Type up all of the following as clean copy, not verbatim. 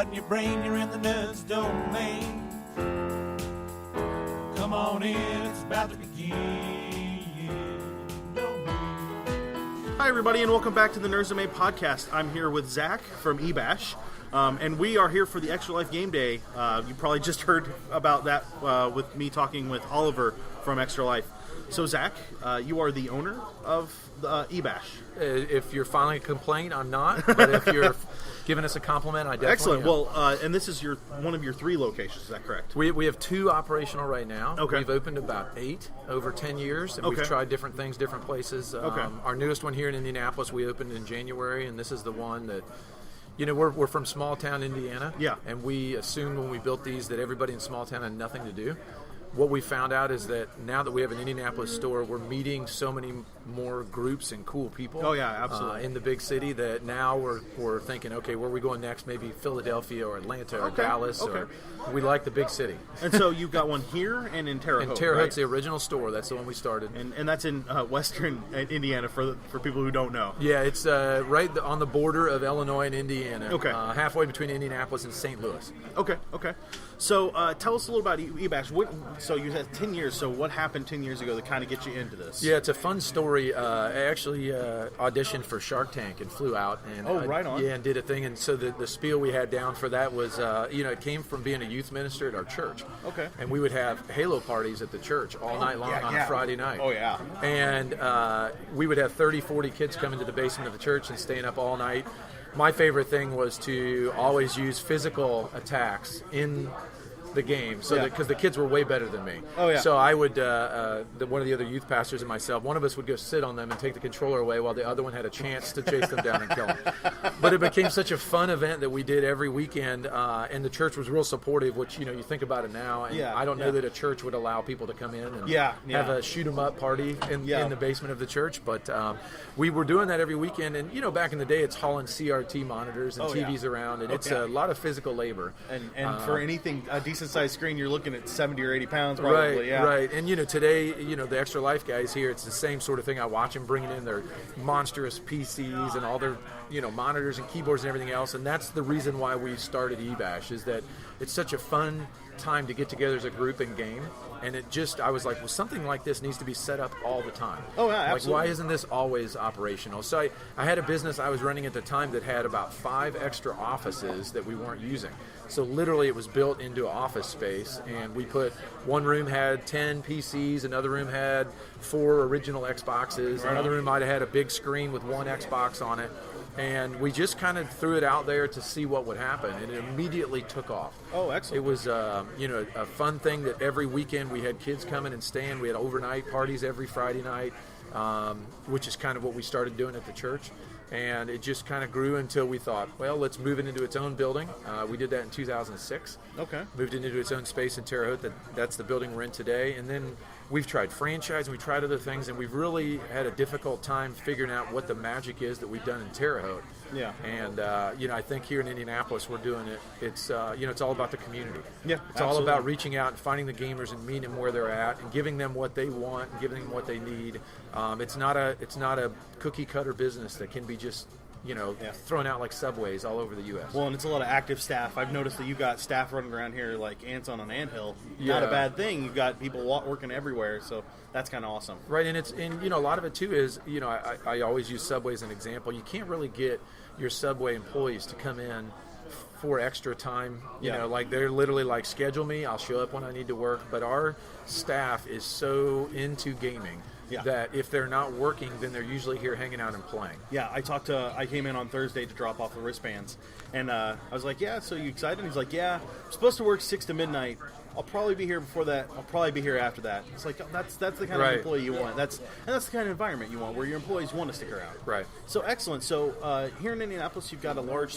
in your brain, you're in the nerds domain. Come on in, it's about to begin. Hi, everybody, and welcome back to the Nerds Domain podcast. I'm here with Zack from EBash, and we are here for the Extra Life Game Day. You probably just heard about that with me talking with Oliver from Extra Life. So, Zack, you are the owner of EBash. If you're filing a complaint, I'm not. But if you're giving us a compliment, I definitely Excellent. am. Well, and this is one of your 3 locations, is that correct? We have 2 operational right now. Okay. We've opened about 8 over 10 years, and we've tried different things, different places. Our newest one here in Indianapolis, we opened in January, and this is the one that, you know, we're from small town Indiana. Yeah. And we assumed when we built these that everybody in small town had nothing to do. What we found out is that now that we have an Indianapolis store, we're meeting so many more groups and cool people. Oh, yeah, absolutely. In the big city that now we're thinking, okay, where are we going next? Maybe Philadelphia or Atlanta or Dallas. Or we like the big city. And so you've got one here and in Terre Haute. And Terre Haute's the original store. That's the one we started. And that's in western Indiana for people who don't know. Yeah, it's right on the border of Illinois and Indiana. Okay. Halfway between Indianapolis and St. Louis. Okay. So tell us a little about EBash. So you had 10 years. So what happened 10 years ago to kind of get you into this? Yeah, it's a fun story. I actually auditioned for Shark Tank and flew out. And right on. Yeah, and did a thing. And so the spiel we had down for that was, it came from being a youth minister at our church. Okay. And we would have Halo parties at the church all night long on a Friday night. Oh, yeah. And we would have 30, 40 kids come into the basement of the church and staying up all night. My favorite thing was to always use physical attacks in the game, because the kids were way better than me. Oh, yeah. So I would, one of the other youth pastors and myself, one of us would go sit on them and take the controller away while the other one had a chance to chase them down and kill them. But it became such a fun event that we did every weekend, and the church was real supportive, which, you think about it now, and I don't know that a church would allow people to come in and have a shoot-'em-up party in the basement of the church, but we were doing that every weekend, and, back in the day, it's hauling CRT monitors and TVs around, and it's a lot of physical labor. And for anything, a decent-sized screen, you're looking at 70 or 80 pounds probably. Right. And, today, the Extra Life guys here, it's the same sort of thing. I watch them bringing in their monstrous PCs and all their, monitors and keyboards and everything else, and that's the reason why we started EBash, is that it's such a fun time to get together as a group and game. And I was like, well, something like this needs to be set up all the time. Oh, yeah, absolutely. Like, why isn't this always operational? So I had a business I was running at the time that had about 5 extra offices that we weren't using. So literally it was built into an office space, and we put, one room had 10 PCs, another room had 4 original Xboxes, another room might have had a big screen with 1 Xbox on it. And we just kind of threw it out there to see what would happen, and it immediately took off. Oh, excellent. It was, a fun thing that every weekend we had kids coming and staying. We had overnight parties every Friday night, which is kind of what we started doing at the church. And it just kind of grew until we thought, well, let's move it into its own building. We did that in 2006. Okay. Moved it into its own space in Terre Haute. That's the building we're in today. And then we've tried franchise, and we tried other things, and we've really had a difficult time figuring out what the magic is that we've done in Terre Haute. Yeah. And, I think here in Indianapolis we're doing it. It's, it's all about the community. Yeah, It's all about reaching out and finding the gamers and meeting them where they're at and giving them what they want and giving them what they need. It's not a cookie cutter business that can be just, thrown out like Subways all over the U.S. Well, and it's a lot of active staff. I've noticed that you've got staff running around here like ants on an anthill. Yeah. Not a bad thing. You've got people working everywhere, so that's kind of awesome. Right, and a lot of it too is, I always use Subway as an example. You can't really get your Subway employees to come in for extra time. Like they're literally like, schedule me, I'll show up when I need to work. But our staff is so into gaming that if they're not working, then they're usually here hanging out and playing. Yeah, I came in on Thursday to drop off the wristbands, and I was like, yeah, so you excited? He's like, yeah, I'm supposed to work 6 to midnight. I'll probably be here before that. I'll probably be here after that. It's like, that's the kind of employee you want. That's the kind of environment you want, where your employees want to stick around. Right. So excellent. So here in Indianapolis, you've got a large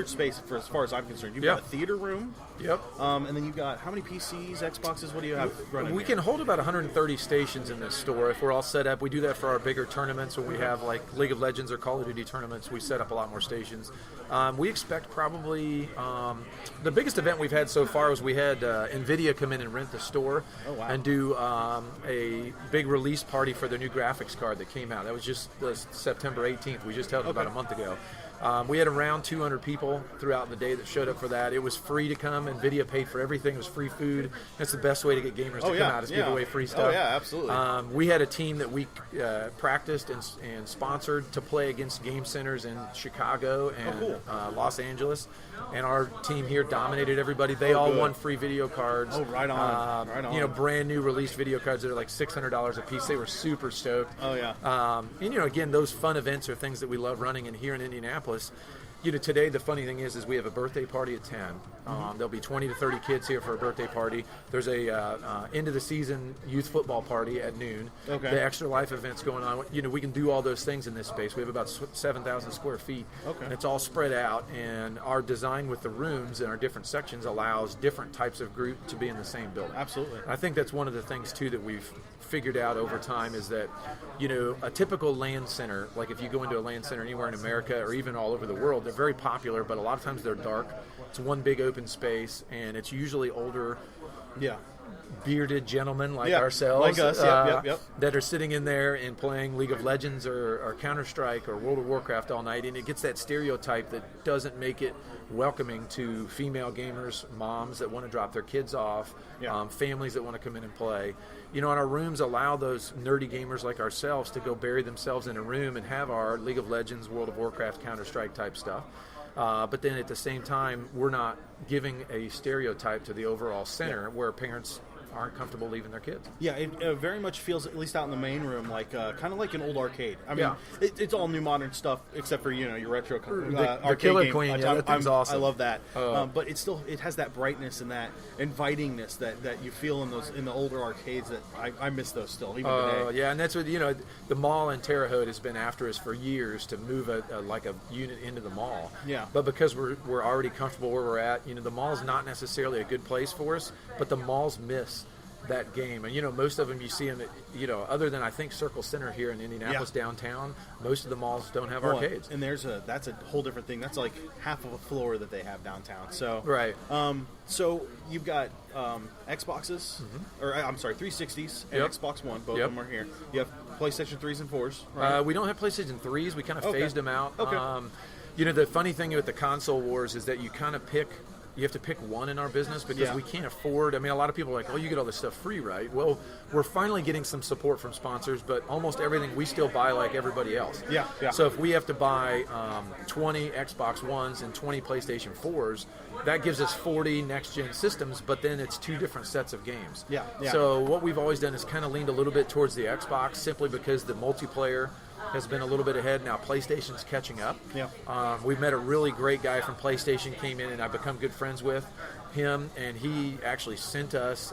space as far as I'm concerned. You've got a theater room. Yep. And then you've got how many PCs, Xboxes? What do you have running? We can hold about 130 stations in this store if we're all set up. We do that for our bigger tournaments when we have like League of Legends or Call of Duty tournaments. We set up a lot more stations. We expect probably the biggest event we've had so far was we had NVIDIA come in and rent the store and do a big release party for their new graphics card that came out. That was just September 18th. We just held it about a month ago. We had around 200 people throughout the day that showed up for that. It was free to come, and Nvidia paid for everything. It was free food. That's the best way to get gamers to come out, is give away free stuff. Oh, yeah, absolutely. We had a team that we practiced and sponsored to play against game centers in Chicago and Los Angeles. And our team here dominated everybody. They all won free video cards. Oh, right on. Right on. You know, brand new released video cards that are like $600 a piece. They were super stoked. Oh, yeah. And, you know, again, those fun events are things that we love running. And here in Indianapolis, you know, today the funny thing is we have a birthday party at 10. There'll be 20 to 30 kids here for a birthday party. There's a end of the season youth football party at noon. Okay. The Extra Life event's going on. You know, we can do all those things in this space. We have about 7,000 square feet. Okay. And it's all spread out. And our design with the rooms and our different sections allows different types of group to be in the same building. Absolutely. I think that's one of the things too that we've figured out over time is that, you know, a typical LAN center, like if you go into a LAN center anywhere in America or even all over the world, they're very popular, but a lot of times they're dark. It's one big open space, and it's usually older, bearded gentlemen like ourselves, like us, that are sitting in there and playing League of Legends or Counter-Strike or World of Warcraft all night, and it gets that stereotype that doesn't make it welcoming to female gamers, moms that want to drop their kids off, families that want to come in and play. You know, and our rooms allow those nerdy gamers like ourselves to go bury themselves in a room and have our League of Legends, World of Warcraft, Counter-Strike type stuff. But then at the same time, we're not giving a stereotype to the overall center where parents aren't comfortable leaving their kids. Yeah, it very much feels, at least out in the main room, like kind of like an old arcade. I mean, it's all new modern stuff except for, you know, your retro the Killer game. Queen. That thing's awesome. I love that. But it has that brightness and that invitingness that you feel in the older arcades that I miss those still even today. Yeah, and that's what, you know, the mall in Terre Haute has been after us for years to move a unit into the mall. Yeah. But because we're already comfortable where we're at, you know, the mall's not necessarily a good place for us, but the malls miss that game. And, you know, most of them you see them at, you know, other than I think Circle Center here in Indianapolis downtown, most of the malls don't have arcades. And that's a whole different thing. That's like half of a floor that they have downtown. So right. So you've got Xboxes, or I'm sorry, 360s and Xbox One. Both of them are here. You have PlayStation 3s and 4s, right? We don't have PlayStation 3s. We kind of phased them out. Okay. You know, the funny thing with the console wars is that you kind of you have to pick one in our business because we can't afford. I mean, a lot of people are like, oh, you get all this stuff free, right? Well, we're finally getting some support from sponsors, but almost everything we still buy like everybody else. Yeah. So if we have to buy 20 Xbox Ones and 20 PlayStation 4s, that gives us 40 next-gen systems, but then it's two different sets of games. Yeah. So what we've always done is kind of leaned a little bit towards the Xbox simply because the multiplayer has been a little bit ahead. Now PlayStation's catching up. Yeah. We've met a really great guy from PlayStation, came in, and I've become good friends with him, and he actually sent us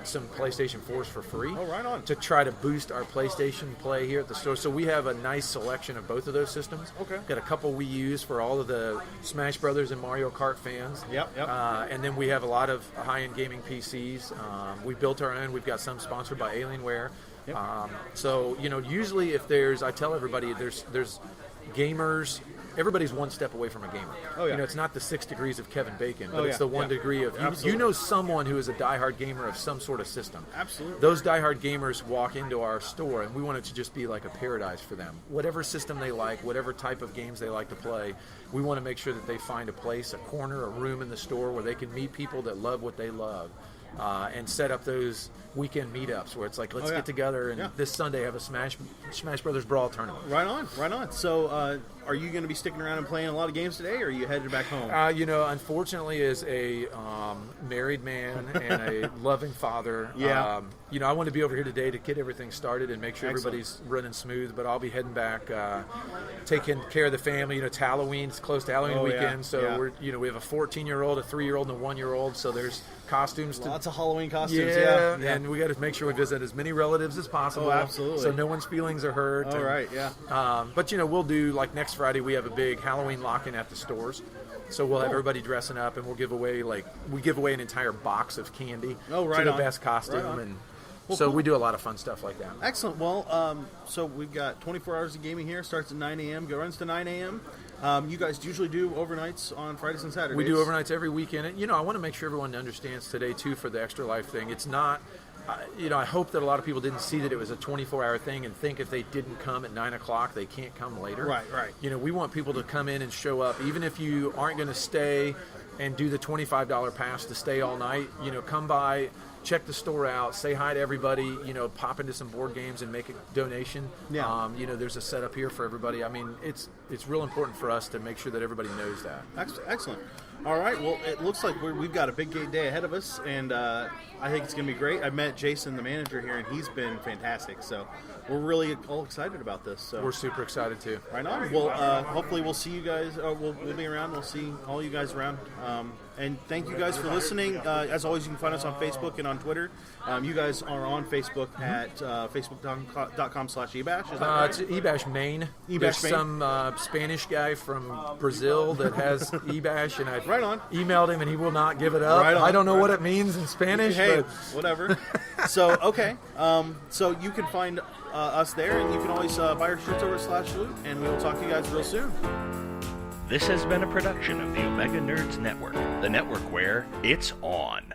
some PlayStation 4s for free. Oh, right on. To try to boost our PlayStation play here at the store. So we have a nice selection of both of those systems. Okay. Got a couple we use for all of the Smash Brothers and Mario Kart fans. Yep. And then we have a lot of high-end gaming PCs. We built our own. We've got some sponsored by Alienware. Yep. So, you know, usually if I tell everybody there's gamers, everybody's one step away from a gamer. Oh, yeah. You know, it's not the 6 degrees of Kevin Bacon, but Oh, it's yeah. the 1 degree of, you know someone who is a diehard gamer of some sort of system. Absolutely. Those diehard gamers walk into our store, and we want it to just be like a paradise for them. Whatever system they like, whatever type of games they like to play, we want to make sure that they find a place, a corner, a room in the store where they can meet people that love what they love. And set up those weekend meetups where it's like, let's get together and this Sunday have a Smash Brothers Brawl tournament. Right on. So, are you going to be sticking around and playing a lot of games today, or are you headed back home? You know, unfortunately, as a married man and a loving father, you know, I want to be over here today to get everything started and make sure everybody's running smooth. But I'll be heading back, taking care of the family. You know, it's Halloween. It's close to Halloween weekend, so we have a 14-year-old, a 3-year-old, and a 1-year-old. So there's costumes. Lots of Halloween costumes. Yeah, and we got to make sure we visit as many relatives as possible. Oh, absolutely. So no one's feelings are hurt. All right, yeah. But, you know, we'll do, like next Friday, we have a big Halloween lock-in at the stores. So we'll have everybody dressing up, and we'll give away, an entire box of candy to the best costume. And so we do a lot of fun stuff like that. Excellent. Well, so we've got 24 hours of gaming here. Starts at 9 a.m., runs to 9 a.m. You guys usually do overnights on Fridays and Saturdays. We do overnights every weekend. And, you know, I want to make sure everyone understands today, too, for the Extra Life thing. It's not I hope that a lot of people didn't see that it was a 24-hour thing and think if they didn't come at 9 o'clock, they can't come later. Right. We want people to come in and show up, even if you aren't going to stay and do the $25 pass to stay all night. Come by, check the store out, say hi to everybody, pop into some board games and make a donation. Yeah. There's a setup here for everybody. I mean, it's real important for us to make sure that everybody knows that. Excellent. All right. Well, it looks like we've got a big day ahead of us, and I think it's going to be great. I met Jason, the manager here, and he's been fantastic. So we're really all excited about this. So we're super excited too. Right on. Well, hopefully we'll see you guys. We'll be around. We'll see all you guys around. And thank you guys for listening. As always, you can find us on Facebook and on Twitter. You guys are on Facebook at facebook.com/EBash. Is that right? It's EBash Maine. There's Maine. Some Spanish guy from Brazil that has EBash, and I Right on. emailed him, and he will not give it up. Right on. I don't know what it means in Spanish. Hey, but whatever. So, okay. So you can find us there, and you can always buy our shirts over at /Loot, and we will talk to you guys real soon. This has been a production of the Omega Nerds Network, the network where it's on.